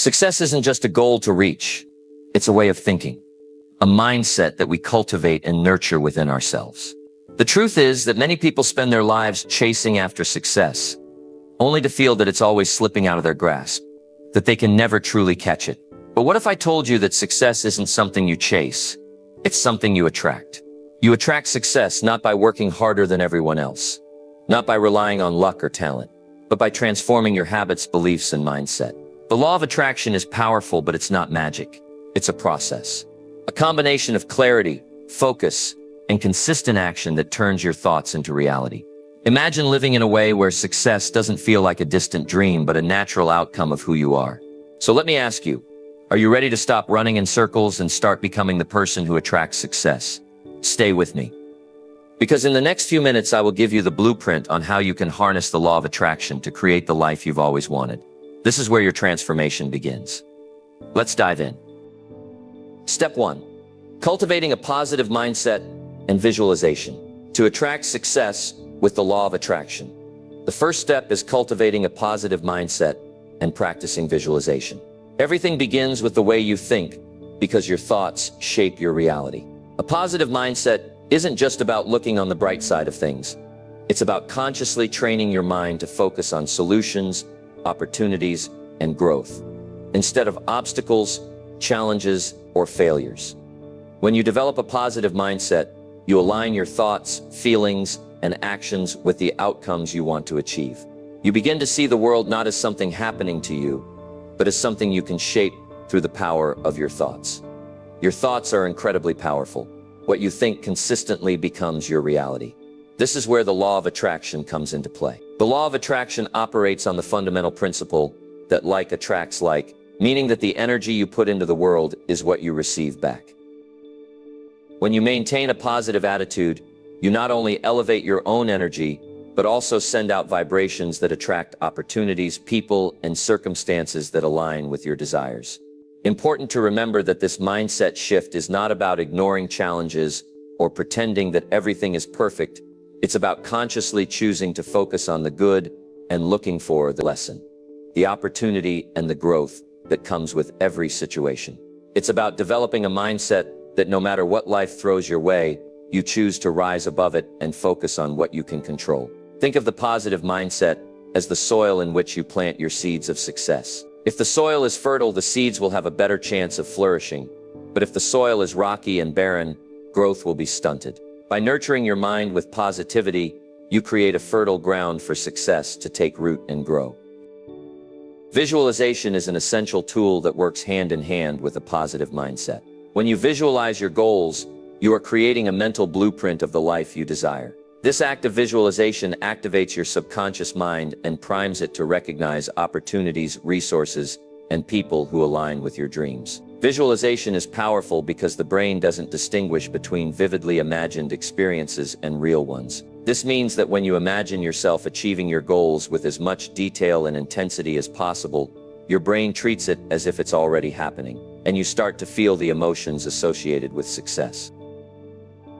Success isn't just a goal to reach. It's a way of thinking, a mindset that we cultivate and nurture within ourselves. The truth is that many people spend their lives chasing after success, only to feel that it's always slipping out of their grasp, that they can never truly catch it. But what if I told you that success isn't something you chase, it's something you attract? You attract success not by working harder than everyone else, not by relying on luck or talent, but by transforming your habits, beliefs, and mindset. The law of attraction is powerful, but it's not magic. It's a process. A combination of clarity, focus, and consistent action that turns your thoughts into reality. Imagine living in a way where success doesn't feel like a distant dream, but a natural outcome of who you are. So let me ask you, are you ready to stop running in circles and start becoming the person who attracts success? Stay with me. Because in the next few minutes, I will give you the blueprint on how you can harness the law of attraction to create the life you've always wanted. This is where your transformation begins. Let's dive in. Step 1. Cultivating a positive mindset and visualization. To attract success with the law of attraction, the first step is cultivating a positive mindset and practicing visualization. Everything begins with the way you think, because your thoughts shape your reality. A positive mindset isn't just about looking on the bright side of things. It's about consciously training your mind to focus on solutions, opportunities, and growth, instead of obstacles, challenges, or failures. When you develop a positive mindset, you align your thoughts, feelings, and actions with the outcomes you want to achieve. You begin to see the world not as something happening to you, but as something you can shape through the power of your thoughts. Your thoughts are incredibly powerful. What you think consistently becomes your reality. This is where the law of attraction comes into play. The law of attraction operates on the fundamental principle that like attracts like, meaning that the energy you put into the world is what you receive back. When you maintain a positive attitude, you not only elevate your own energy, but also send out vibrations that attract opportunities, people, and circumstances that align with your desires. Important to remember that this mindset shift is not about ignoring challenges or pretending that everything is perfect. It's about consciously choosing to focus on the good and looking for the lesson, the opportunity, and the growth that comes with every situation. It's about developing a mindset that no matter what life throws your way, you choose to rise above it and focus on what you can control. Think of the positive mindset as the soil in which you plant your seeds of success. If the soil is fertile, the seeds will have a better chance of flourishing. But if the soil is rocky and barren, growth will be stunted. By nurturing your mind with positivity, you create a fertile ground for success to take root and grow. Visualization is an essential tool that works hand in hand with a positive mindset. When you visualize your goals, you are creating a mental blueprint of the life you desire. This act of visualization activates your subconscious mind and primes it to recognize opportunities, resources, and people who align with your dreams. Visualization is powerful because the brain doesn't distinguish between vividly imagined experiences and real ones. This means that when you imagine yourself achieving your goals with as much detail and intensity as possible, your brain treats it as if it's already happening, and you start to feel the emotions associated with success.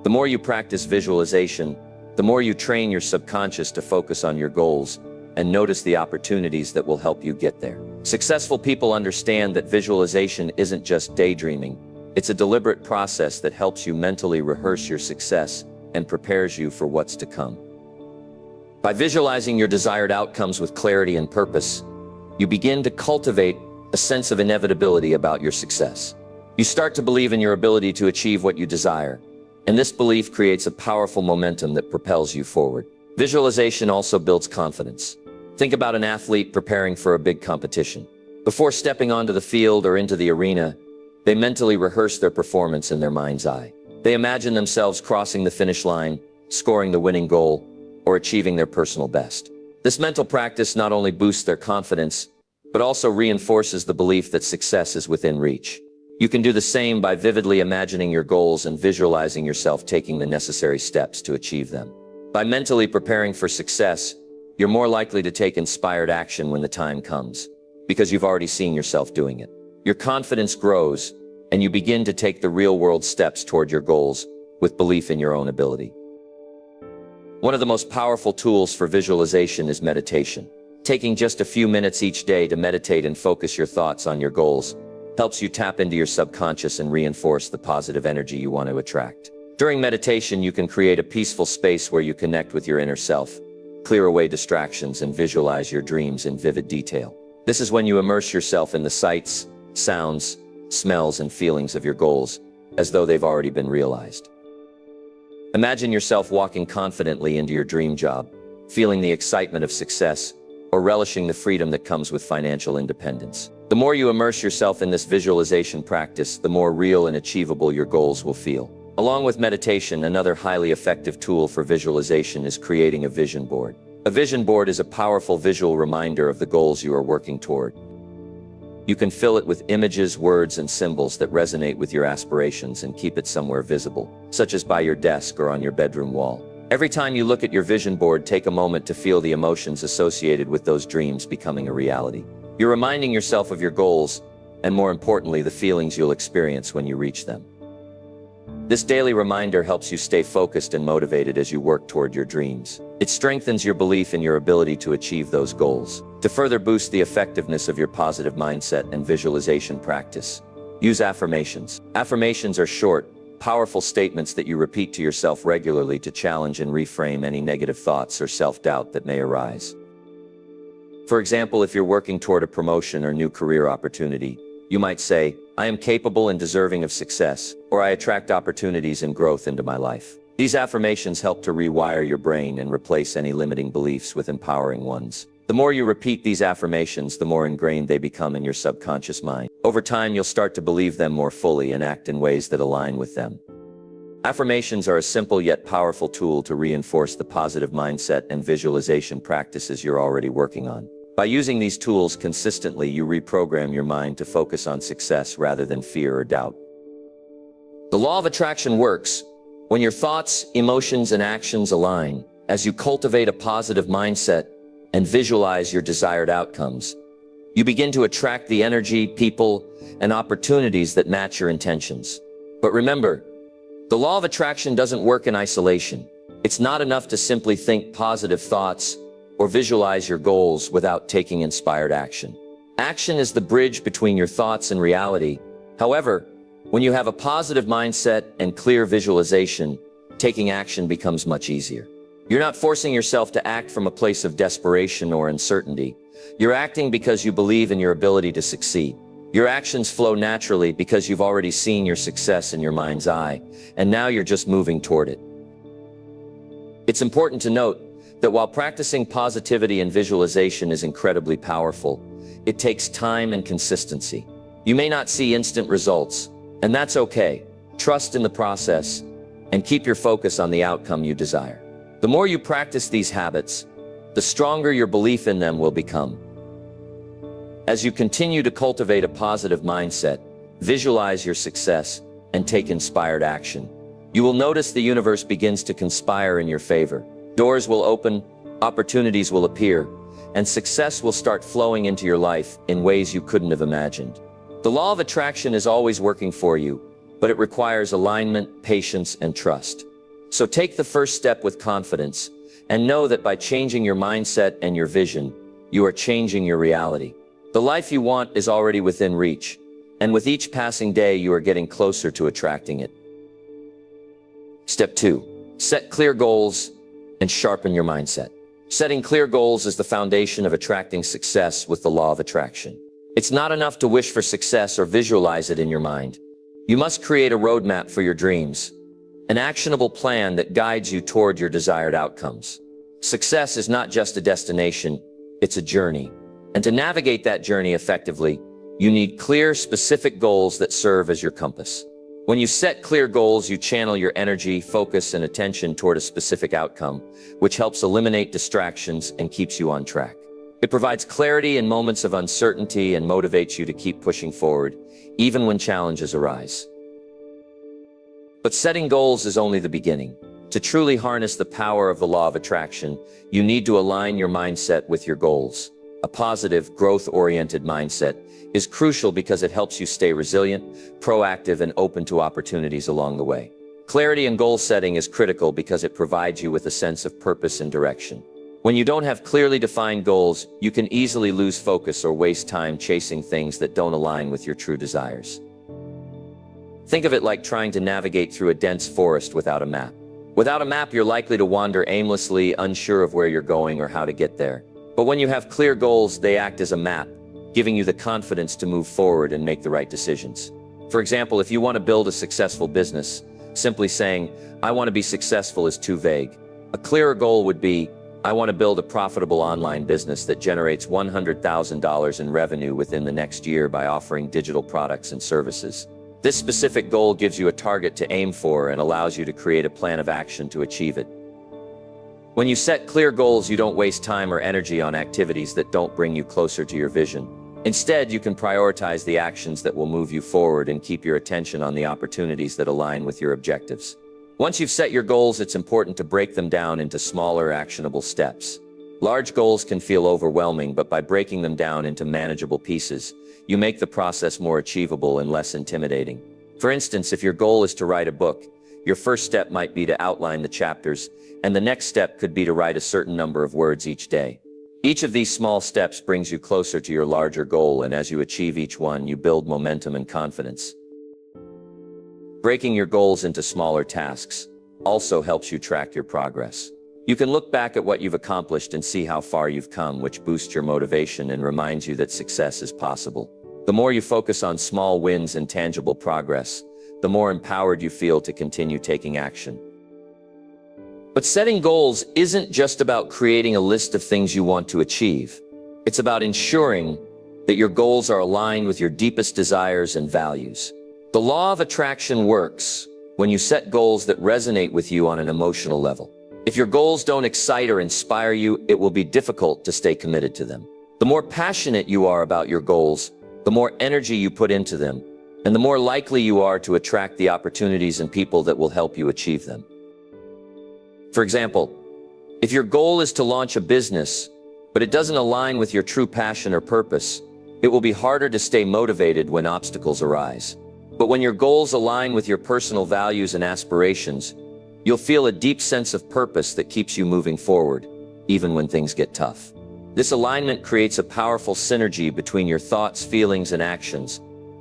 The more you practice visualization, the more you train your subconscious to focus on your goals and notice the opportunities that will help you get there. Successful people understand that visualization isn't just daydreaming. It's a deliberate process that helps you mentally rehearse your success and prepares you for what's to come. By visualizing your desired outcomes with clarity and purpose, you begin to cultivate a sense of inevitability about your success. You start to believe in your ability to achieve what you desire, and this belief creates a powerful momentum that propels you forward. Visualization also builds confidence. Think about an athlete preparing for a big competition. Before stepping onto the field or into the arena, they mentally rehearse their performance in their mind's eye. They imagine themselves crossing the finish line, scoring the winning goal, or achieving their personal best. This mental practice not only boosts their confidence, but also reinforces the belief that success is within reach. You can do the same by vividly imagining your goals and visualizing yourself taking the necessary steps to achieve them. By mentally preparing for success, you're more likely to take inspired action when the time comes, because you've already seen yourself doing it. Your confidence grows, and you begin to take the real-world steps toward your goals with belief in your own ability. One of the most powerful tools for visualization is meditation. Taking just a few minutes each day to meditate and focus your thoughts on your goals helps you tap into your subconscious and reinforce the positive energy you want to attract. During meditation, you can create a peaceful space where you connect with your inner self, clear away distractions, and visualize your dreams in vivid detail. This is when you immerse yourself in the sights, sounds, smells, and feelings of your goals, as though they've already been realized. Imagine yourself walking confidently into your dream job, feeling the excitement of success, or relishing the freedom that comes with financial independence. The more you immerse yourself in this visualization practice, the more real and achievable your goals will feel. Along with meditation, another highly effective tool for visualization is creating a vision board. A vision board is a powerful visual reminder of the goals you are working toward. You can fill it with images, words, and symbols that resonate with your aspirations and keep it somewhere visible, such as by your desk or on your bedroom wall. Every time you look at your vision board, take a moment to feel the emotions associated with those dreams becoming a reality. You're reminding yourself of your goals, and more importantly, the feelings you'll experience when you reach them. This daily reminder helps you stay focused and motivated as you work toward your dreams. It strengthens your belief in your ability to achieve those goals. To further boost the effectiveness of your positive mindset and visualization practice, use affirmations. Affirmations are short, powerful statements that you repeat to yourself regularly to challenge and reframe any negative thoughts or self-doubt that may arise. For example, if you're working toward a promotion or new career opportunity, you might say, "I am capable and deserving of success," or "I attract opportunities and growth into my life." These affirmations help to rewire your brain and replace any limiting beliefs with empowering ones. The more you repeat these affirmations, the more ingrained they become in your subconscious mind. Over time, you'll start to believe them more fully and act in ways that align with them. Affirmations are a simple yet powerful tool to reinforce the positive mindset and visualization practices you're already working on. By using these tools consistently, you reprogram your mind to focus on success rather than fear or doubt. The law of attraction works when your thoughts, emotions, and actions align. As you cultivate a positive mindset and visualize your desired outcomes, you begin to attract the energy, people, and opportunities that match your intentions. But remember, the law of attraction doesn't work in isolation. It's not enough to simply think positive thoughts or visualize your goals without taking inspired action. Action is the bridge between your thoughts and reality. However, when you have a positive mindset and clear visualization, taking action becomes much easier. You're not forcing yourself to act from a place of desperation or uncertainty. You're acting because you believe in your ability to succeed. Your actions flow naturally because you've already seen your success in your mind's eye, and now you're just moving toward it. It's important to note that while practicing positivity and visualization is incredibly powerful, it takes time and consistency. You may not see instant results, and that's okay. Trust in the process and keep your focus on the outcome you desire. The more you practice these habits, the stronger your belief in them will become. As you continue to cultivate a positive mindset, visualize your success, and take inspired action, you will notice the universe begins to conspire in your favor. Doors will open, opportunities will appear, and success will start flowing into your life in ways you couldn't have imagined. The law of attraction is always working for you, but it requires alignment, patience, and trust. So take the first step with confidence, and know that by changing your mindset and your vision, you are changing your reality. The life you want is already within reach, and with each passing day, you are getting closer to attracting it. Step 2. Set clear goals and sharpen your mindset. Setting clear goals is the foundation of attracting success with the law of attraction. It's not enough to wish for success or visualize it in your mind. You must create a roadmap for your dreams, an actionable plan that guides you toward your desired outcomes. Success is not just a destination, it's a journey. And to navigate that journey effectively, you need clear, specific goals that serve as your compass. When you set clear goals, you channel your energy, focus, and attention toward a specific outcome, which helps eliminate distractions and keeps you on track. It provides clarity in moments of uncertainty and motivates you to keep pushing forward, even when challenges arise. But setting goals is only the beginning. To truly harness the power of the law of attraction, you need to align your mindset with your goals. A positive, growth-oriented mindset is crucial because it helps you stay resilient, proactive, and open to opportunities along the way. Clarity in goal setting is critical because it provides you with a sense of purpose and direction. When you don't have clearly defined goals, you can easily lose focus or waste time chasing things that don't align with your true desires. Think of it like trying to navigate through a dense forest without a map. Without a map, you're likely to wander aimlessly, unsure of where you're going or how to get there. But when you have clear goals, they act as a map, giving you the confidence to move forward and make the right decisions. For example, if you want to build a successful business, simply saying, "I want to be successful," is too vague. A clearer goal would be, "I want to build a profitable online business that generates $100,000 in revenue within the next year by offering digital products and services." This specific goal gives you a target to aim for and allows you to create a plan of action to achieve it. When you set clear goals, you don't waste time or energy on activities that don't bring you closer to your vision. Instead, you can prioritize the actions that will move you forward and keep your attention on the opportunities that align with your objectives. Once you've set your goals, it's important to break them down into smaller, actionable steps. Large goals can feel overwhelming, but by breaking them down into manageable pieces, you make the process more achievable and less intimidating. For instance, if your goal is to write a book, your first step might be to outline the chapters, and the next step could be to write a certain number of words each day. Each of these small steps brings you closer to your larger goal, and as you achieve each one, you build momentum and confidence. Breaking your goals into smaller tasks also helps you track your progress. You can look back at what you've accomplished and see how far you've come, which boosts your motivation and reminds you that success is possible. The more you focus on small wins and tangible progress, the more empowered you feel to continue taking action. But setting goals isn't just about creating a list of things you want to achieve. It's about ensuring that your goals are aligned with your deepest desires and values. The law of attraction works when you set goals that resonate with you on an emotional level. If your goals don't excite or inspire you, it will be difficult to stay committed to them. The more passionate you are about your goals, the more energy you put into them, and the more likely you are to attract the opportunities and people that will help you achieve them. For example, if your goal is to launch a business, but it doesn't align with your true passion or purpose, it will be harder to stay motivated when obstacles arise. But when your goals align with your personal values and aspirations, you'll feel a deep sense of purpose that keeps you moving forward, even when things get tough. This alignment creates a powerful synergy between your thoughts, feelings, and actions,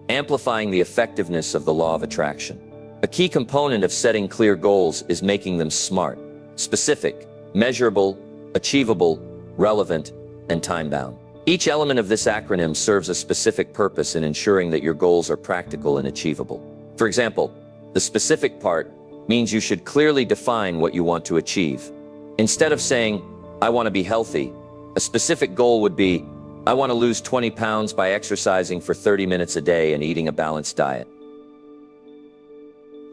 amplifying the effectiveness of the law of attraction. A key component of setting clear goals is making them SMART: specific, measurable, achievable, relevant, and time-bound. Each element of this acronym serves a specific purpose in ensuring that your goals are practical and achievable. For example, the specific part means you should clearly define what you want to achieve. Instead of saying, "I want to be healthy," a specific goal would be, "I want to lose 20 pounds by exercising for 30 minutes a day and eating a balanced diet."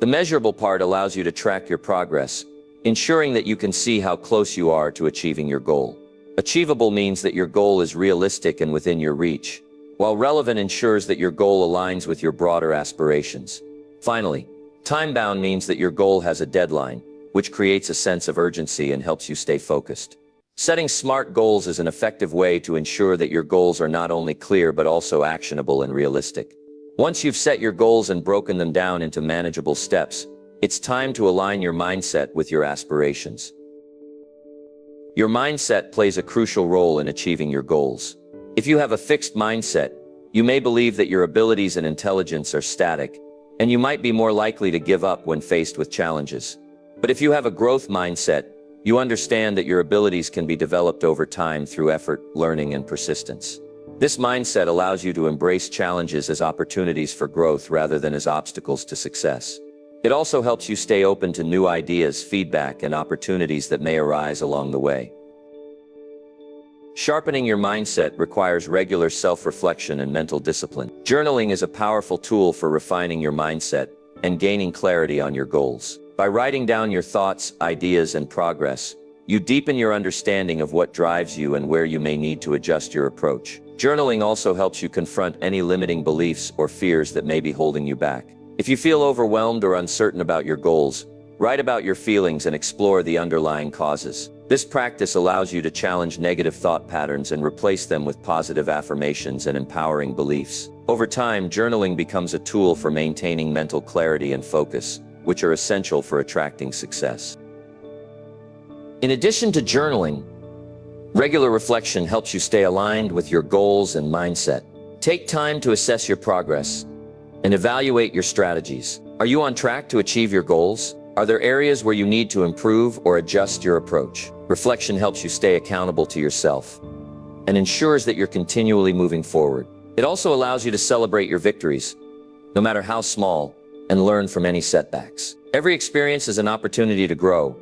The measurable part allows you to track your progress, ensuring that you can see how close you are to achieving your goal. Achievable means that your goal is realistic and within your reach, while relevant ensures that your goal aligns with your broader aspirations. Finally, time-bound means that your goal has a deadline, which creates a sense of urgency and helps you stay focused. Setting SMART goals is an effective way to ensure that your goals are not only clear but also actionable and realistic. Once you've set your goals and broken them down into manageable steps, it's time to align your mindset with your aspirations. Your mindset plays a crucial role in achieving your goals. If you have a fixed mindset, you may believe that your abilities and intelligence are static, and you might be more likely to give up when faced with challenges. But if you have a growth mindset, you understand that your abilities can be developed over time through effort, learning, and persistence. This mindset allows you to embrace challenges as opportunities for growth rather than as obstacles to success. It also helps you stay open to new ideas, feedback, and opportunities that may arise along the way. Sharpening your mindset requires regular self-reflection and mental discipline. Journaling is a powerful tool for refining your mindset and gaining clarity on your goals. By writing down your thoughts, ideas, and progress, you deepen your understanding of what drives you and where you may need to adjust your approach. Journaling also helps you confront any limiting beliefs or fears that may be holding you back. If you feel overwhelmed or uncertain about your goals, write about your feelings and explore the underlying causes. This practice allows you to challenge negative thought patterns and replace them with positive affirmations and empowering beliefs. Over time, journaling becomes a tool for maintaining mental clarity and focus, which are essential for attracting success. In addition to journaling, Regular reflection helps you stay aligned with your goals and mindset. Take time to assess your progress and evaluate your strategies. Are you on track to achieve your goals? Are there areas where you need to improve or adjust your approach? Reflection helps you stay accountable to yourself and ensures that you're continually moving forward. It also allows you to celebrate your victories, no matter how small, and learn from any setbacks. Every experience is an opportunity to grow,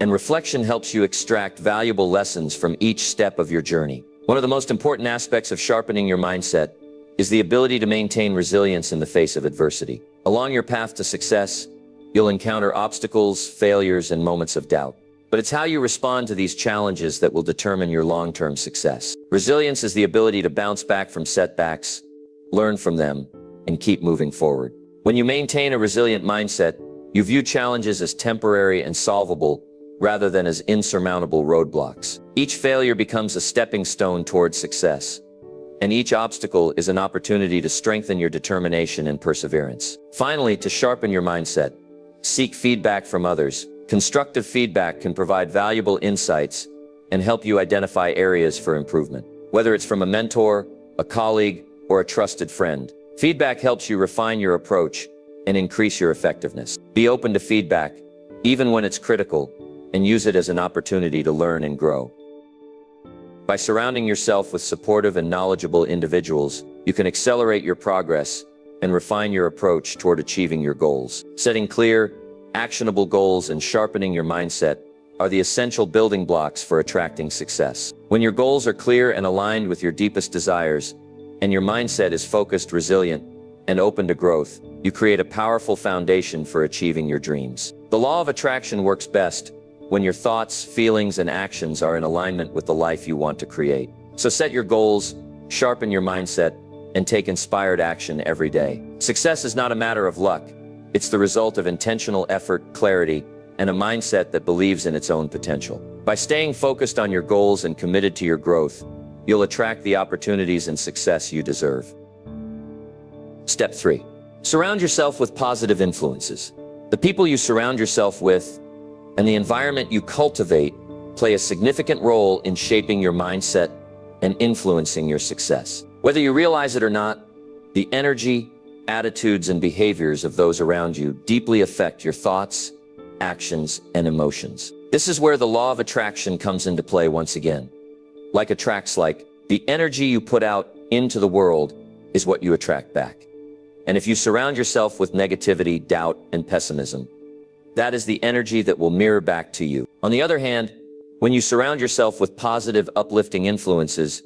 and reflection helps you extract valuable lessons from each step of your journey. One of the most important aspects of sharpening your mindset is the ability to maintain resilience in the face of adversity. Along your path to success, you'll encounter obstacles, failures, and moments of doubt. But it's how you respond to these challenges that will determine your long-term success. Resilience is the ability to bounce back from setbacks, learn from them, and keep moving forward. When you maintain a resilient mindset, you view challenges as temporary and solvable rather than as insurmountable roadblocks. Each failure becomes a stepping stone towards success, and each obstacle is an opportunity to strengthen your determination and perseverance. Finally, to sharpen your mindset, seek feedback from others. Constructive feedback can provide valuable insights and help you identify areas for improvement. Whether it's from a mentor, a colleague, or a trusted friend, feedback helps you refine your approach and increase your effectiveness. Be open to feedback, even when it's critical, and use it as an opportunity to learn and grow. By surrounding yourself with supportive and knowledgeable individuals, you can accelerate your progress and refine your approach toward achieving your goals. Setting clear, actionable goals and sharpening your mindset are the essential building blocks for attracting success. When your goals are clear and aligned with your deepest desires, and your mindset is focused, resilient, and open to growth, you create a powerful foundation for achieving your dreams. The law of attraction works best when your thoughts, feelings, and actions are in alignment with the life you want to create. So set your goals, sharpen your mindset, and take inspired action every day. Success is not a matter of luck. It's the result of intentional effort, clarity, and a mindset that believes in its own potential. By staying focused on your goals and committed to your growth, you'll attract the opportunities and success you deserve. Step 3. Surround yourself with positive influences. The people you surround yourself with and the environment you cultivate play a significant role in shaping your mindset and influencing your success. Whether you realize it or not, the energy, attitudes, and behaviors of those around you deeply affect your thoughts, actions, and emotions. This is where the law of attraction comes into play once again. Like attracts like, the energy you put out into the world is what you attract back. And if you surround yourself with negativity, doubt, and pessimism, that is the energy that will mirror back to you. On the other hand, when you surround yourself with positive, uplifting influences,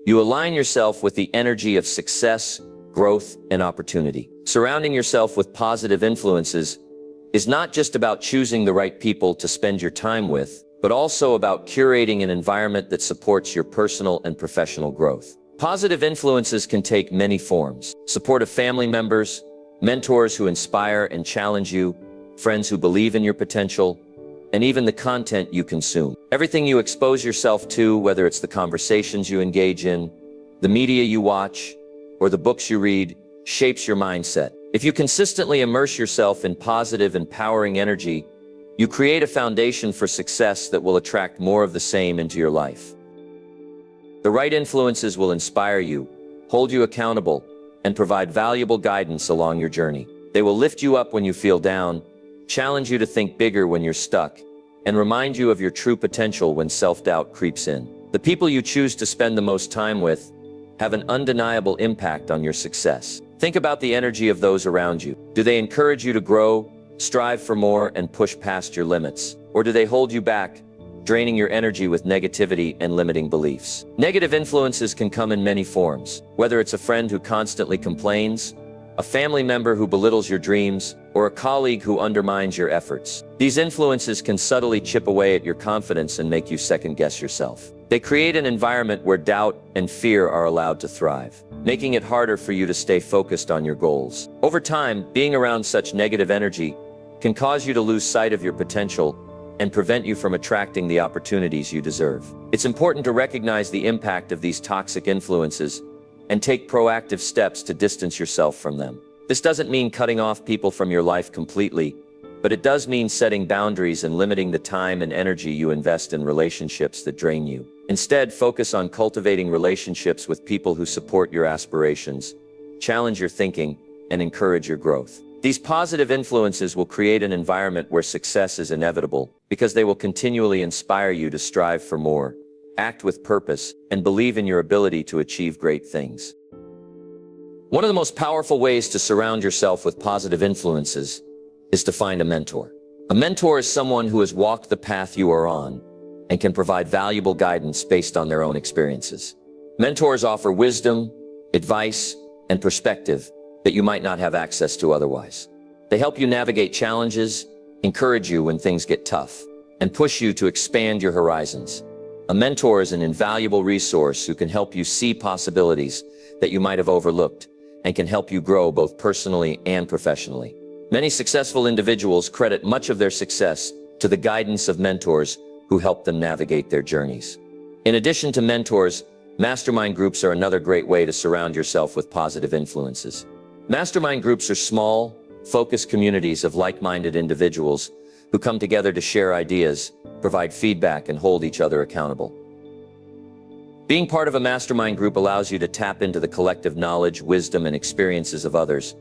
you align yourself with the energy of success, growth, and opportunity. Surrounding yourself with positive influences is not just about choosing the right people to spend your time with, but also about curating an environment that supports your personal and professional growth. Positive influences can take many forms: supportive family members, mentors who inspire and challenge you, friends who believe in your potential, and even the content you consume. Everything you expose yourself to, whether it's the conversations you engage in, the media you watch, or the books you read, shapes your mindset. If you consistently immerse yourself in positive, empowering energy, you create a foundation for success that will attract more of the same into your life. The right influences will inspire you, hold you accountable, and provide valuable guidance along your journey. They will lift you up when you feel down, challenge you to think bigger when you're stuck, and remind you of your true potential when self-doubt creeps in. The people you choose to spend the most time with have an undeniable impact on your success. Think about the energy of those around you. Do they encourage you to grow, strive for more, and push past your limits? Or do they hold you back, draining your energy with negativity and limiting beliefs? Negative influences can come in many forms, whether it's a friend who constantly complains, a family member who belittles your dreams, or a colleague who undermines your efforts. These influences can subtly chip away at your confidence and make you second-guess yourself. They create an environment where doubt and fear are allowed to thrive, making it harder for you to stay focused on your goals. Over time, being around such negative energy can cause you to lose sight of your potential and prevent you from attracting the opportunities you deserve. It's important to recognize the impact of these toxic influences and take proactive steps to distance yourself from them. This doesn't mean cutting off people from your life completely, but but it does mean setting boundaries and limiting the time and energy you invest in relationships that drain you. Instead, focus on cultivating relationships with people who support your aspirations, challenge your thinking, and encourage your growth. These positive influences will create an environment where success is inevitable because they will continually inspire you to strive for more, act with purpose, and believe in your ability to achieve great things. One of the most powerful ways to surround yourself with positive influences is to find a mentor. A mentor is someone who has walked the path you are on and can provide valuable guidance based on their own experiences. Mentors offer wisdom, advice, and perspective that you might not have access to otherwise. They help you navigate challenges, encourage you when things get tough, and push you to expand your horizons. A mentor is an invaluable resource who can help you see possibilities that you might have overlooked and can help you grow both personally and professionally. Many successful individuals credit much of their success to the guidance of mentors who help them navigate their journeys. In addition to mentors, mastermind groups are another great way to surround yourself with positive influences. Mastermind groups are small, focused communities of like-minded individuals who come together to share ideas, provide feedback, and hold each other accountable. Being part of a mastermind group allows you to tap into the collective knowledge, wisdom, and experiences of others,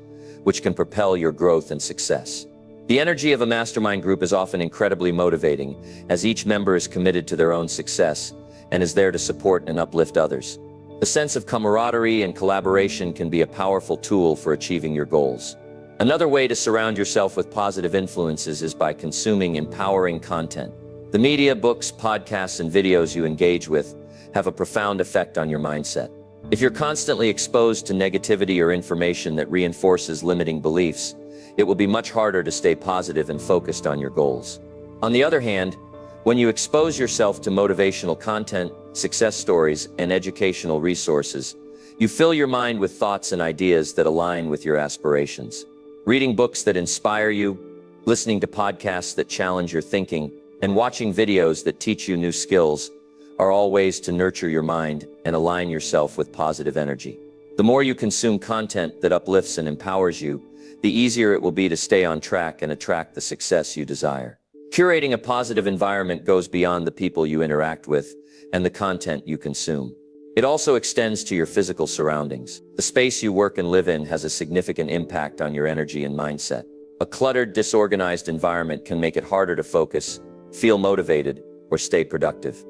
which can propel your growth and success. The energy of a mastermind group is often incredibly motivating, as each member is committed to their own success and is there to support and uplift others. The sense of camaraderie and collaboration can be a powerful tool for achieving your goals. Another way to surround yourself with positive influences is by consuming empowering content. The media, books, podcasts, and videos you engage with have a profound effect on your mindset. If you're constantly exposed to negativity or information that reinforces limiting beliefs, it will be much harder to stay positive and focused on your goals. On the other hand, when you expose yourself to motivational content, success stories, and educational resources, you fill your mind with thoughts and ideas that align with your aspirations. Reading books that inspire you, listening to podcasts that challenge your thinking, and watching videos that teach you new skills are all ways to nurture your mind and align yourself with positive energy. The more you consume content that uplifts and empowers you, the easier it will be to stay on track and attract the success you desire. Curating a positive environment goes beyond the people you interact with and the content you consume. It also extends to your physical surroundings. The space you work and live in has a significant impact on your energy and mindset. A cluttered, disorganized environment can make it harder to focus, feel motivated, or stay productive.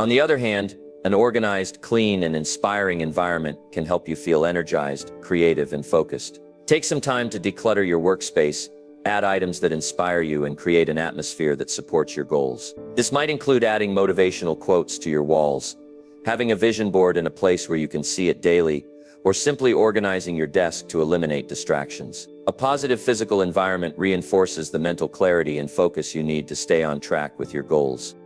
On the other hand, an organized, clean, and inspiring environment can help you feel energized, creative, and focused. Take some time to declutter your workspace, add items that inspire you, and create an atmosphere that supports your goals. This might include adding motivational quotes to your walls, having a vision board in a place where you can see it daily, or simply organizing your desk to eliminate distractions. A positive physical environment reinforces the mental clarity and focus you need to stay on track with your goals.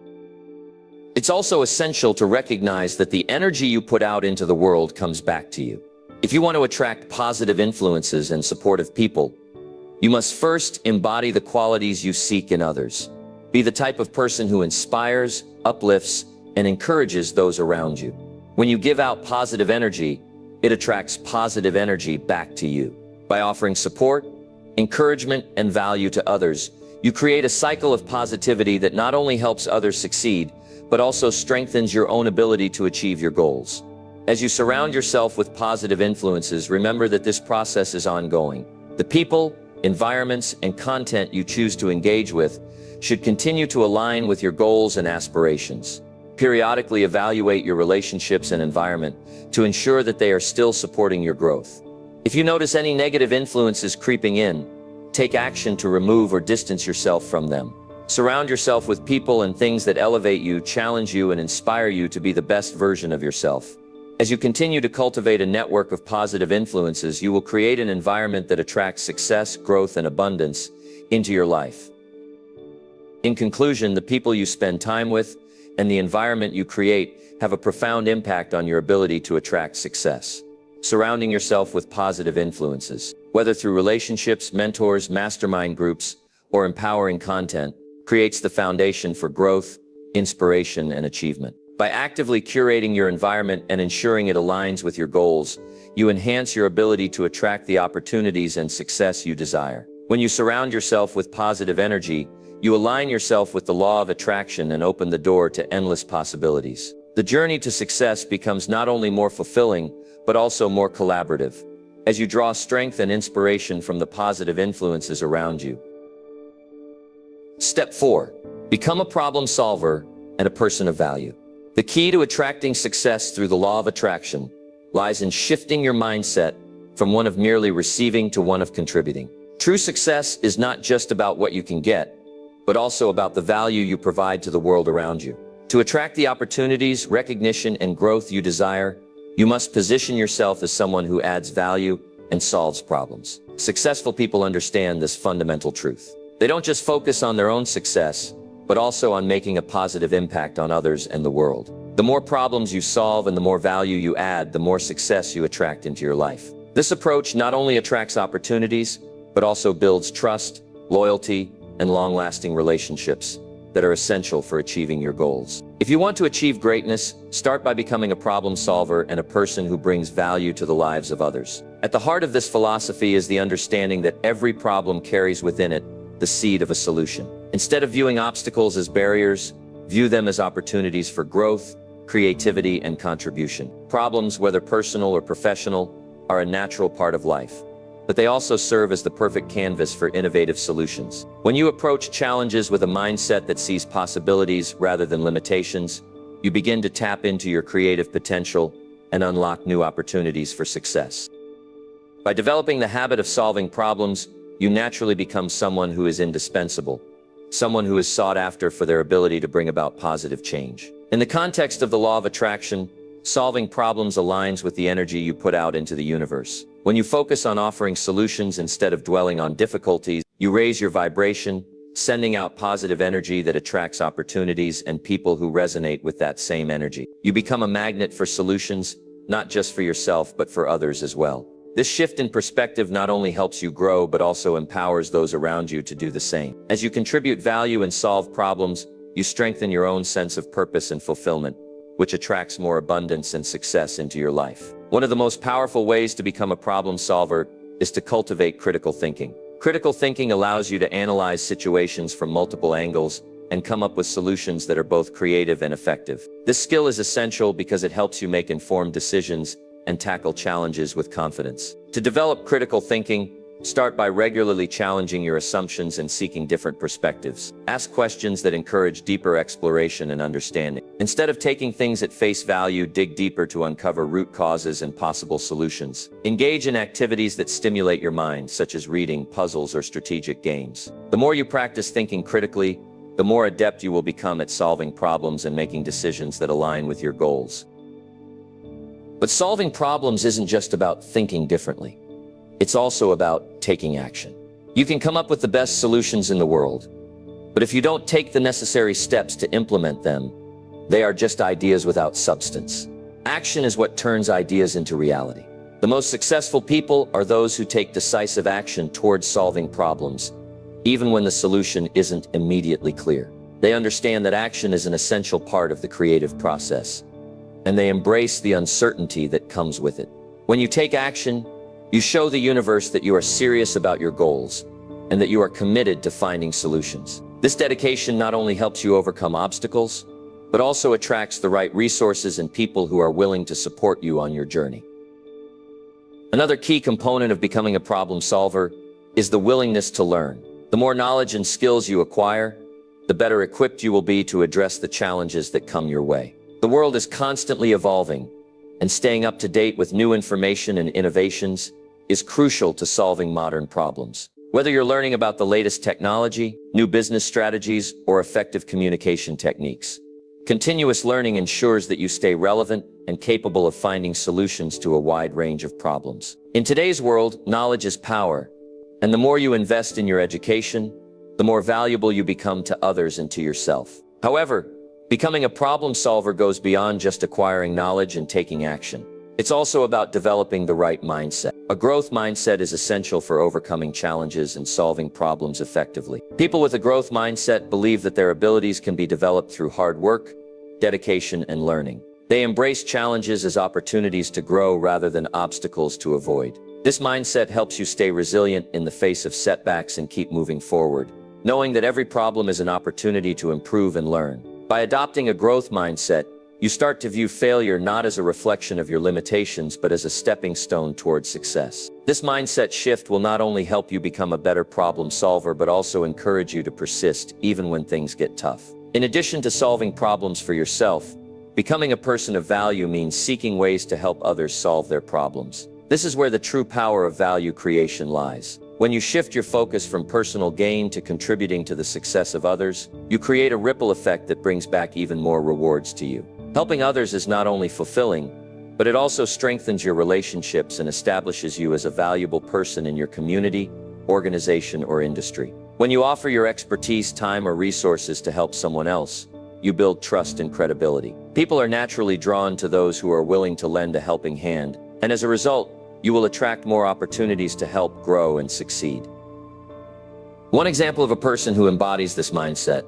It's also essential to recognize that the energy you put out into the world comes back to you. If you want to attract positive influences and supportive people, you must first embody the qualities you seek in others. Be the type of person who inspires, uplifts, and encourages those around you. When you give out positive energy, it attracts positive energy back to you. By offering support, encouragement, and value to others, you create a cycle of positivity that not only helps others succeed, but also strengthens your own ability to achieve your goals. As you surround yourself with positive influences, remember that this process is ongoing. The people, environments, and content you choose to engage with should continue to align with your goals and aspirations. Periodically evaluate your relationships and environment to ensure that they are still supporting your growth. If you notice any negative influences creeping in, take action to remove or distance yourself from them. Surround yourself with people and things that elevate you, challenge you, and inspire you to be the best version of yourself. As you continue to cultivate a network of positive influences, you will create an environment that attracts success, growth, and abundance into your life. In conclusion, the people you spend time with and the environment you create have a profound impact on your ability to attract success. Surrounding yourself with positive influences, whether through relationships, mentors, mastermind groups, or empowering content, creates the foundation for growth, inspiration, and achievement. By actively curating your environment and ensuring it aligns with your goals, you enhance your ability to attract the opportunities and success you desire. When you surround yourself with positive energy, you align yourself with the law of attraction and open the door to endless possibilities. The journey to success becomes not only more fulfilling, but also more collaborative, as you draw strength and inspiration from the positive influences around you. Step 4. Become a problem solver and a person of value. The key to attracting success through the law of attraction lies in shifting your mindset from one of merely receiving to one of contributing. True success is not just about what you can get, but also about the value you provide to the world around you. To attract the opportunities, recognition, and growth you desire, you must position yourself as someone who adds value and solves problems. Successful people understand this fundamental truth. They don't just focus on their own success, but also on making a positive impact on others and the world. The more problems you solve and the more value you add, the more success you attract into your life. This approach not only attracts opportunities, but also builds trust, loyalty, and long-lasting relationships that are essential for achieving your goals. If you want to achieve greatness, start by becoming a problem solver and a person who brings value to the lives of others. At the heart of this philosophy is the understanding that every problem carries within it the seed of a solution. Instead of viewing obstacles as barriers, view them as opportunities for growth, creativity, and contribution. Problems, whether personal or professional, are a natural part of life, but they also serve as the perfect canvas for innovative solutions. When you approach challenges with a mindset that sees possibilities rather than limitations, you begin to tap into your creative potential and unlock new opportunities for success. By developing the habit of solving problems, you naturally become someone who is indispensable, someone who is sought after for their ability to bring about positive change. In the context of the law of attraction, solving problems aligns with the energy you put out into the universe. When you focus on offering solutions instead of dwelling on difficulties, you raise your vibration, sending out positive energy that attracts opportunities and people who resonate with that same energy. You become a magnet for solutions, not just for yourself, but for others as well. This shift in perspective not only helps you grow, but also empowers those around you to do the same. As you contribute value and solve problems, you strengthen your own sense of purpose and fulfillment, which attracts more abundance and success into your life. One of the most powerful ways to become a problem solver is to cultivate critical thinking. Critical thinking allows you to analyze situations from multiple angles and come up with solutions that are both creative and effective. This skill is essential because it helps you make informed decisions and tackle challenges with confidence. To develop critical thinking, start by regularly challenging your assumptions and seeking different perspectives. Ask questions that encourage deeper exploration and understanding. Instead of taking things at face value, dig deeper to uncover root causes and possible solutions. Engage in activities that stimulate your mind, such as reading, puzzles, or strategic games. The more you practice thinking critically, the more adept you will become at solving problems and making decisions that align with your goals. But solving problems isn't just about thinking differently. It's also about taking action. You can come up with the best solutions in the world, but if you don't take the necessary steps to implement them, they are just ideas without substance. Action is what turns ideas into reality. The most successful people are those who take decisive action towards solving problems, even when the solution isn't immediately clear. They understand that action is an essential part of the creative process, and they embrace the uncertainty that comes with it. When you take action, you show the universe that you are serious about your goals and that you are committed to finding solutions. This dedication not only helps you overcome obstacles, but also attracts the right resources and people who are willing to support you on your journey. Another key component of becoming a problem solver is the willingness to learn. The more knowledge and skills you acquire, the better equipped you will be to address the challenges that come your way. The world is constantly evolving, and staying up to date with new information and innovations is crucial to solving modern problems. Whether you're learning about the latest technology, new business strategies, or effective communication techniques, continuous learning ensures that you stay relevant and capable of finding solutions to a wide range of problems. In today's world, knowledge is power, and the more you invest in your education, the more valuable you become to others and to yourself. However, becoming a problem solver goes beyond just acquiring knowledge and taking action. It's also about developing the right mindset. A growth mindset is essential for overcoming challenges and solving problems effectively. People with a growth mindset believe that their abilities can be developed through hard work, dedication, and learning. They embrace challenges as opportunities to grow rather than obstacles to avoid. This mindset helps you stay resilient in the face of setbacks and keep moving forward, knowing that every problem is an opportunity to improve and learn. By adopting a growth mindset, you start to view failure not as a reflection of your limitations, but as a stepping stone towards success. This mindset shift will not only help you become a better problem solver, but also encourage you to persist even when things get tough. In addition to solving problems for yourself, becoming a person of value means seeking ways to help others solve their problems. This is where the true power of value creation lies. When you shift your focus from personal gain to contributing to the success of others, you create a ripple effect that brings back even more rewards to you. Helping others is not only fulfilling, but it also strengthens your relationships and establishes you as a valuable person in your community, organization, or industry. When you offer your expertise, time, or resources to help someone else, you build trust and credibility. People are naturally drawn to those who are willing to lend a helping hand, and as a result, you will attract more opportunities to help grow and succeed. One example of a person who embodies this mindset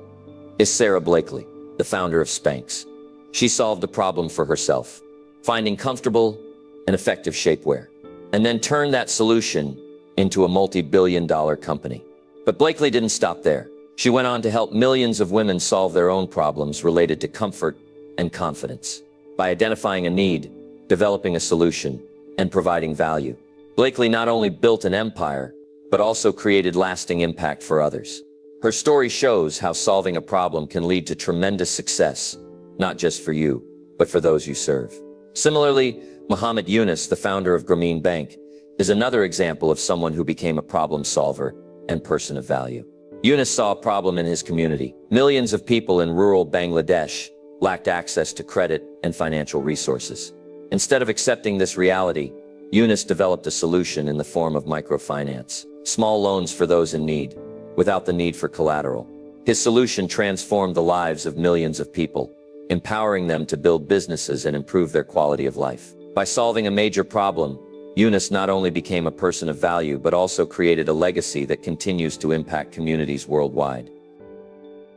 is Sarah Blakely, the founder of Spanx. She solved a problem for herself, finding comfortable and effective shapewear, and then turned that solution into a multi-billion-dollar company. But Blakely didn't stop there. She went on to help millions of women solve their own problems related to comfort and confidence. By identifying a need, developing a solution, and providing value, Blakely not only built an empire, but also created lasting impact for others. Her story shows how solving a problem can lead to tremendous success, not just for you, but for those you serve. Similarly, Muhammad Yunus, the founder of Grameen Bank, is another example of someone who became a problem solver and person of value. Yunus saw a problem in his community. Millions of people in rural Bangladesh lacked access to credit and financial resources. Instead of accepting this reality, Yunus developed a solution in the form of microfinance, small loans for those in need, without the need for collateral. His solution transformed the lives of millions of people, empowering them to build businesses and improve their quality of life. By solving a major problem, Yunus not only became a person of value, but also created a legacy that continues to impact communities worldwide.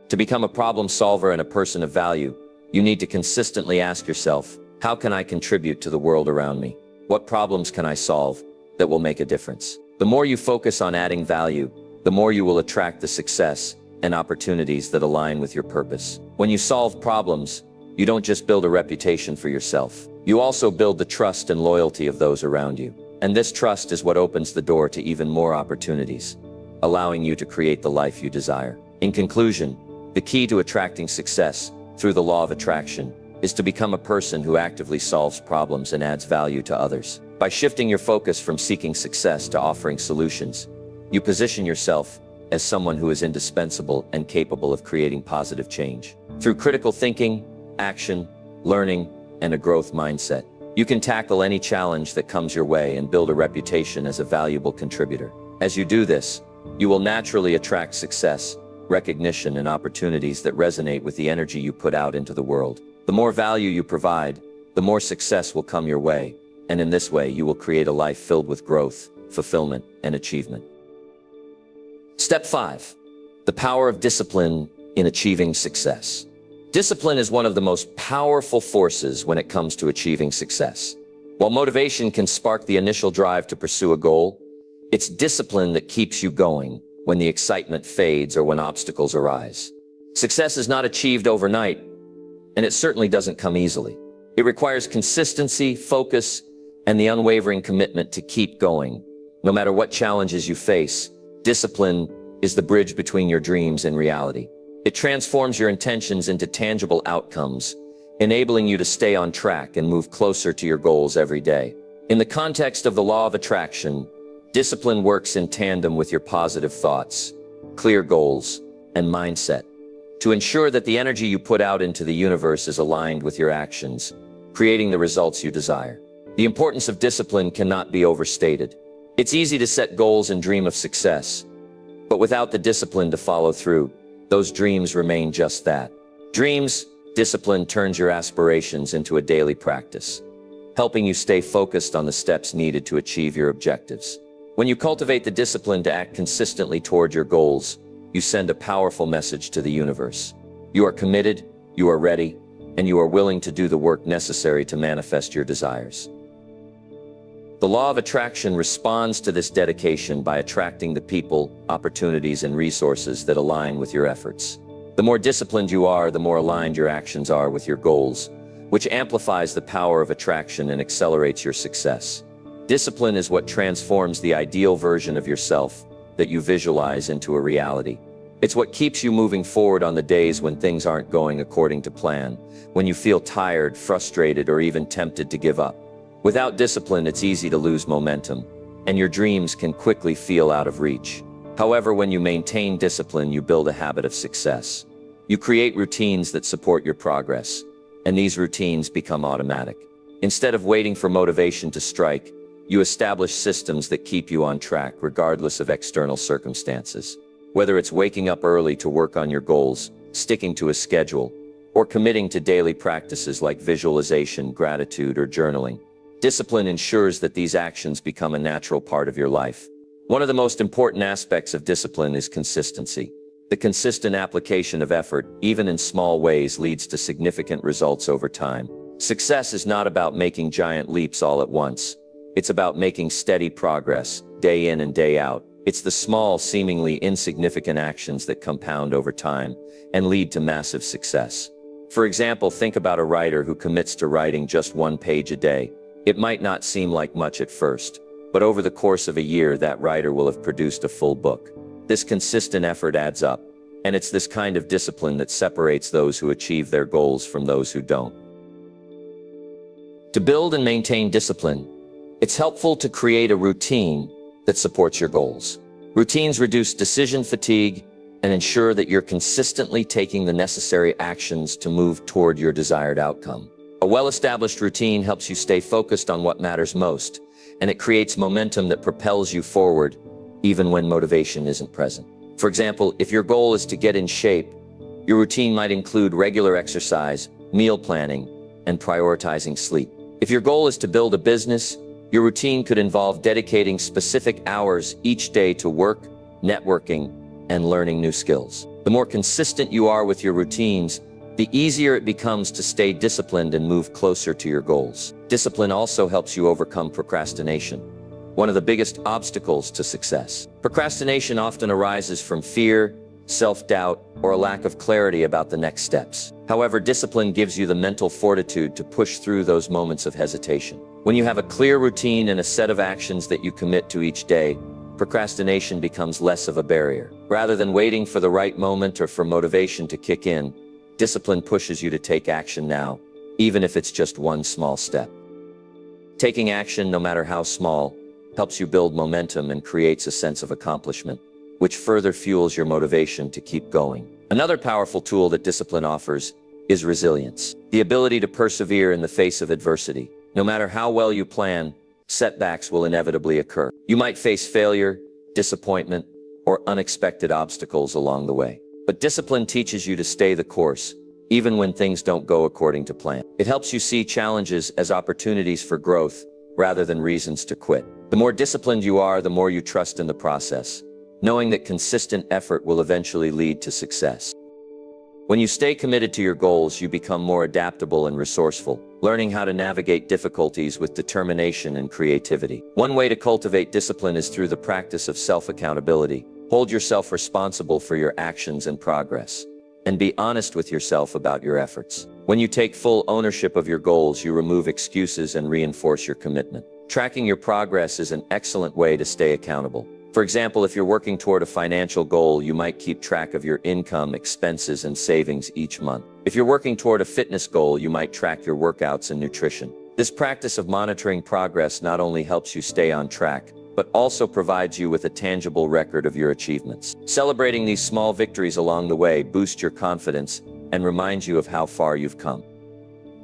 To become a problem solver and a person of value, you need to consistently ask yourself, how can I contribute to the world around me? What problems can I solve that will make a difference? The more you focus on adding value, the more you will attract the success and opportunities that align with your purpose. When you solve problems, you don't just build a reputation for yourself. You also build the trust and loyalty of those around you. And this trust is what opens the door to even more opportunities, allowing you to create the life you desire. In conclusion, the key to attracting success through the law of attraction is to become a person who actively solves problems and adds value to others. By shifting your focus from seeking success to offering solutions, you position yourself as someone who is indispensable and capable of creating positive change. Through critical thinking, action, learning, and a growth mindset, you can tackle any challenge that comes your way and build a reputation as a valuable contributor. As you do this, you will naturally attract success, recognition, and opportunities that resonate with the energy you put out into the world. The more value you provide, the more success will come your way, and in this way you will create a life filled with growth, fulfillment, and achievement. Step 5. The power of discipline in achieving success. Discipline is one of the most powerful forces when it comes to achieving success. While motivation can spark the initial drive to pursue a goal, it's discipline that keeps you going when the excitement fades or when obstacles arise. Success is not achieved overnight, and it certainly doesn't come easily. It requires consistency, focus, and the unwavering commitment to keep going. No matter what challenges you face, discipline is the bridge between your dreams and reality. It transforms your intentions into tangible outcomes, enabling you to stay on track and move closer to your goals every day. In the context of the law of attraction, discipline works in tandem with your positive thoughts, clear goals, and mindset to ensure that the energy you put out into the universe is aligned with your actions, creating the results you desire. The importance of discipline cannot be overstated. It's easy to set goals and dream of success, but without the discipline to follow through, those dreams remain just that. Dreams. Discipline turns your aspirations into a daily practice, helping you stay focused on the steps needed to achieve your objectives. When you cultivate the discipline to act consistently toward your goals, you send a powerful message to the universe. You are committed, you are ready, and you are willing to do the work necessary to manifest your desires. The law of attraction responds to this dedication by attracting the people, opportunities, and resources that align with your efforts. The more disciplined you are, the more aligned your actions are with your goals, which amplifies the power of attraction and accelerates your success. Discipline is what transforms the ideal version of yourself that you visualize into a reality. It's what keeps you moving forward on the days when things aren't going according to plan, when you feel tired, frustrated, or even tempted to give up. Without discipline, it's easy to lose momentum, and your dreams can quickly feel out of reach. However, when you maintain discipline, you build a habit of success. You create routines that support your progress, and these routines become automatic. Instead of waiting for motivation to strike, you establish systems that keep you on track regardless of external circumstances. Whether it's waking up early to work on your goals, sticking to a schedule, or committing to daily practices like visualization, gratitude, or journaling, discipline ensures that these actions become a natural part of your life. One of the most important aspects of discipline is consistency. The consistent application of effort, even in small ways, leads to significant results over time. Success is not about making giant leaps all at once. It's about making steady progress, day in and day out. It's the small, seemingly insignificant actions that compound over time and lead to massive success. For example, think about a writer who commits to writing just 1 page a day. It might not seem like much at first, but over the course of a year, that writer will have produced a full book. This consistent effort adds up, and it's this kind of discipline that separates those who achieve their goals from those who don't. To build and maintain discipline, it's helpful to create a routine that supports your goals. Routines reduce decision fatigue and ensure that you're consistently taking the necessary actions to move toward your desired outcome. A well-established routine helps you stay focused on what matters most, and it creates momentum that propels you forward even when motivation isn't present. For example, if your goal is to get in shape, your routine might include regular exercise, meal planning, and prioritizing sleep. If your goal is to build a business, your routine could involve dedicating specific hours each day to work, networking, and learning new skills. The more consistent you are with your routines, the easier it becomes to stay disciplined and move closer to your goals. Discipline also helps you overcome procrastination, one of the biggest obstacles to success. Procrastination often arises from fear, self-doubt, or a lack of clarity about the next steps. However, discipline gives you the mental fortitude to push through those moments of hesitation. When you have a clear routine and a set of actions that you commit to each day, procrastination becomes less of a barrier. Rather than waiting for the right moment or for motivation to kick in, discipline pushes you to take action now, even if it's just one small step. Taking action, no matter how small, helps you build momentum and creates a sense of accomplishment, which further fuels your motivation to keep going. Another powerful tool that discipline offers is resilience, the ability to persevere in the face of adversity. No matter how well you plan, setbacks will inevitably occur. You might face failure, disappointment, or unexpected obstacles along the way. But discipline teaches you to stay the course, even when things don't go according to plan. It helps you see challenges as opportunities for growth rather than reasons to quit. The more disciplined you are, the more you trust in the process, knowing that consistent effort will eventually lead to success. When you stay committed to your goals, you become more adaptable and resourceful, learning how to navigate difficulties with determination and creativity. One way to cultivate discipline is through the practice of self-accountability. Hold yourself responsible for your actions and progress, and be honest with yourself about your efforts. When you take full ownership of your goals, you remove excuses and reinforce your commitment. Tracking your progress is an excellent way to stay accountable. For example, if you're working toward a financial goal, you might keep track of your income, expenses, and savings each month. If you're working toward a fitness goal, you might track your workouts and nutrition. This practice of monitoring progress not only helps you stay on track, but also provides you with a tangible record of your achievements. Celebrating these small victories along the way boosts your confidence and reminds you of how far you've come.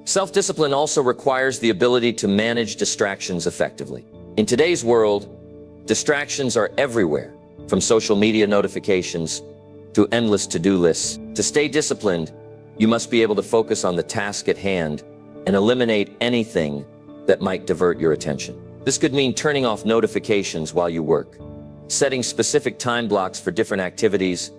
Self-discipline also requires the ability to manage distractions effectively. In today's world, distractions are everywhere, from social media notifications to endless to-do lists. To stay disciplined, you must be able to focus on the task at hand and eliminate anything that might divert your attention. This could mean turning off notifications while you work, setting specific time blocks for different activities,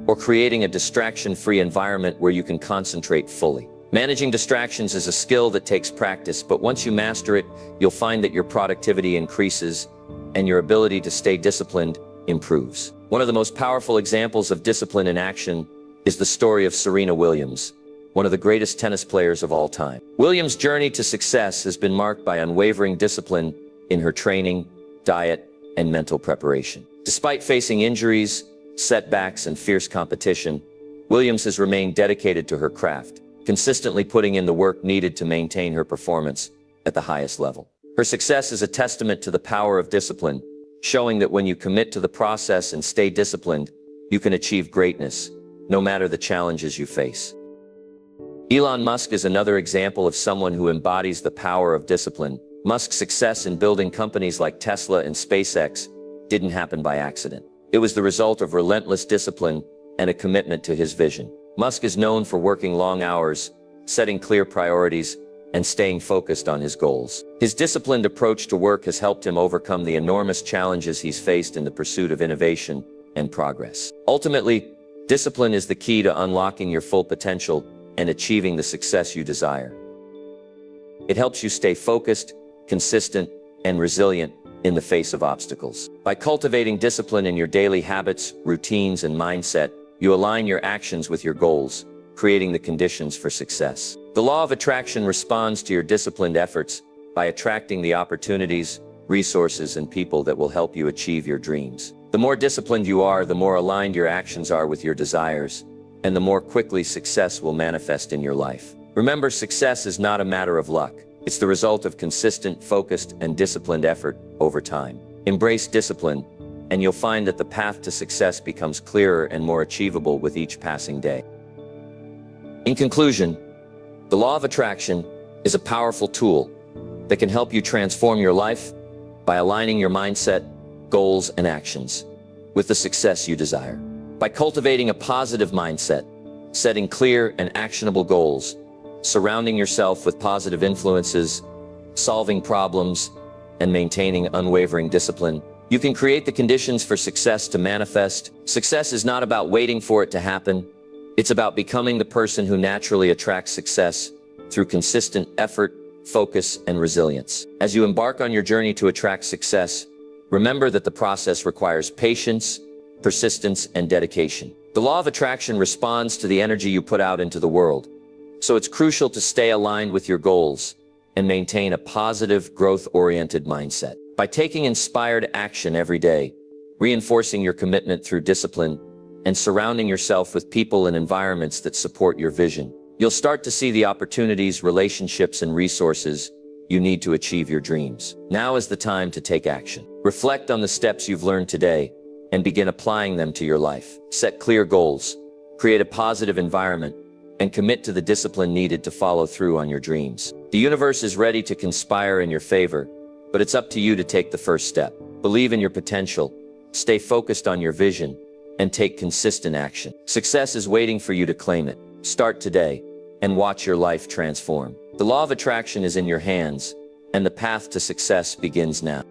or creating a distraction-free environment where you can concentrate fully. Managing distractions is a skill that takes practice, but once you master it, you'll find that your productivity increases and your ability to stay disciplined improves. One of the most powerful examples of discipline in action is the story of Serena Williams, one of the greatest tennis players of all time. Williams' journey to success has been marked by unwavering discipline in her training, diet, and mental preparation. Despite facing injuries, setbacks, and fierce competition, Williams has remained dedicated to her craft, consistently putting in the work needed to maintain her performance at the highest level. Her success is a testament to the power of discipline, showing that when you commit to the process and stay disciplined, you can achieve greatness, no matter the challenges you face. Elon Musk is another example of someone who embodies the power of discipline. Musk's success in building companies like Tesla and SpaceX didn't happen by accident. It was the result of relentless discipline and a commitment to his vision. Musk is known for working long hours, setting clear priorities, and staying focused on his goals. His disciplined approach to work has helped him overcome the enormous challenges he's faced in the pursuit of innovation and progress. Ultimately, discipline is the key to unlocking your full potential and achieving the success you desire. It helps you stay focused, consistent, and resilient in the face of obstacles. By cultivating discipline in your daily habits, routines, and mindset, you align your actions with your goals, creating the conditions for success. The law of attraction responds to your disciplined efforts by attracting the opportunities, resources, and people that will help you achieve your dreams. The more disciplined you are, the more aligned your actions are with your desires, and the more quickly success will manifest in your life. Remember, success is not a matter of luck. It's the result of consistent, focused, and disciplined effort over time. Embrace discipline, and you'll find that the path to success becomes clearer and more achievable with each passing day. In conclusion, the law of attraction is a powerful tool that can help you transform your life by aligning your mindset, goals, and actions with the success you desire. By cultivating a positive mindset, setting clear and actionable goals, surrounding yourself with positive influences, solving problems, and maintaining unwavering discipline, you can create the conditions for success to manifest. Success is not about waiting for it to happen. It's about becoming the person who naturally attracts success through consistent effort, focus, and resilience. As you embark on your journey to attract success, remember that the process requires patience, persistence, and dedication. The law of attraction responds to the energy you put out into the world, so it's crucial to stay aligned with your goals and maintain a positive, growth-oriented mindset. By taking inspired action every day, reinforcing your commitment through discipline, and surrounding yourself with people and environments that support your vision, you'll start to see the opportunities, relationships, and resources you need to achieve your dreams. Now is the time to take action. Reflect on the steps you've learned today and begin applying them to your life. Set clear goals, create a positive environment, and commit to the discipline needed to follow through on your dreams. The universe is ready to conspire in your favor, but it's up to you to take the first step. Believe in your potential, stay focused on your vision, and take consistent action. Success is waiting for you to claim it. Start today and watch your life transform. The law of attraction is in your hands, and the path to success begins now.